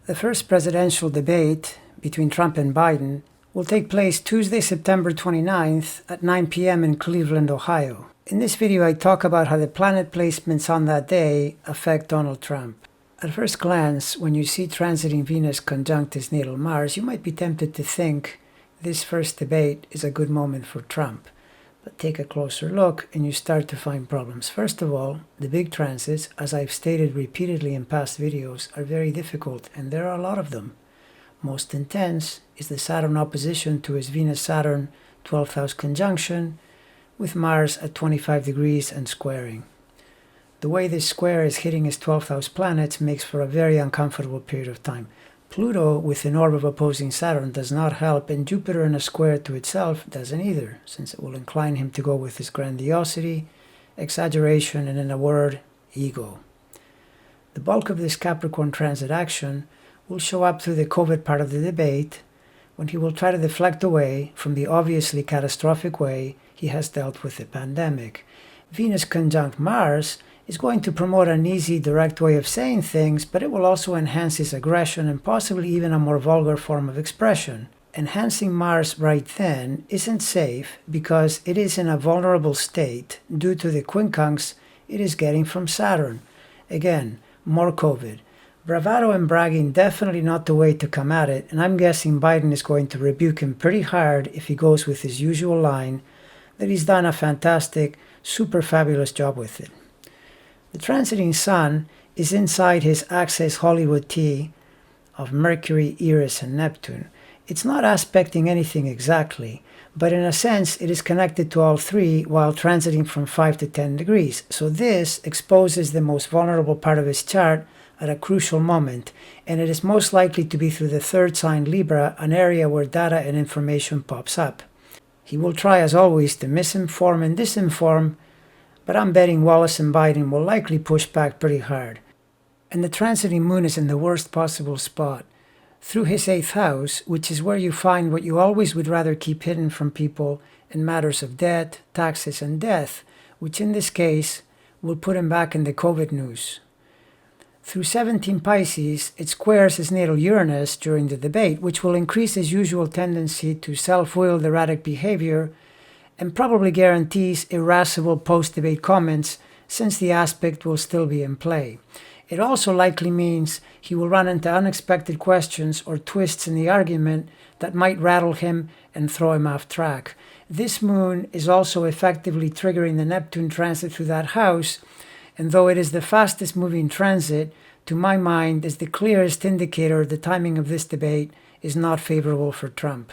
The first presidential debate between Trump and Biden will take place Tuesday, September 29th at 9 p.m. in Cleveland, Ohio. In this video, I talk about how the planet placements on that day affect Donald Trump. At first glance, when you see transiting Venus conjunct his natal Mars, you might be tempted to think this first debate is a good moment for Trump. But take a closer look and you start to find problems. First of all, the big transits, as I've stated repeatedly in past videos, are very difficult, and there are a lot of them. Most intense is the Saturn opposition to his Venus-Saturn 12th house conjunction, with Mars at 25 degrees and squaring. The way this square is hitting his 12th house planets makes for a very uncomfortable period of time. Pluto, with an orb of opposing Saturn, does not help, and Jupiter in a square to itself doesn't either, since it will incline him to go with his grandiosity, exaggeration, and in a word, ego. The bulk of this Capricorn transit action will show up through the COVID part of the debate, when he will try to deflect away from the obviously catastrophic way he has dealt with the pandemic. Venus conjunct Mars is going to promote an easy, direct way of saying things, but it will also enhance his aggression and possibly even a more vulgar form of expression. Enhancing Mars right then isn't safe because it is in a vulnerable state due to the quincunx it is getting from Saturn. Again, more COVID. Bravado and bragging definitely not the way to come at it, and I'm guessing Biden is going to rebuke him pretty hard if he goes with his usual line that he's done a fantastic, super fabulous job with it. The transiting Sun is inside his axis Hollywood T of Mercury, Eris, and Neptune. It's not aspecting anything exactly, but in a sense it is connected to all three while transiting from 5 to 10 degrees. So this exposes the most vulnerable part of his chart at a crucial moment, and it is most likely to be through the third sign Libra, an area where data and information pops up. He will try, as always, to misinform and disinform, but I'm betting Wallace and Biden will likely push back pretty hard. And the transiting moon is in the worst possible spot, through his 8th house, which is where you find what you always would rather keep hidden from people in matters of debt, taxes, and death, which in this case will put him back in the COVID news. Through 17 Pisces, it squares his natal Uranus during the debate, which will increase his usual tendency to self-willed erratic behavior and probably guarantees irascible post-debate comments since the aspect will still be in play. It also likely means he will run into unexpected questions or twists in the argument that might rattle him and throw him off track. This moon is also effectively triggering the Neptune transit through that house, and though it is the fastest moving transit, to my mind is the clearest indicator the timing of this debate is not favorable for Trump.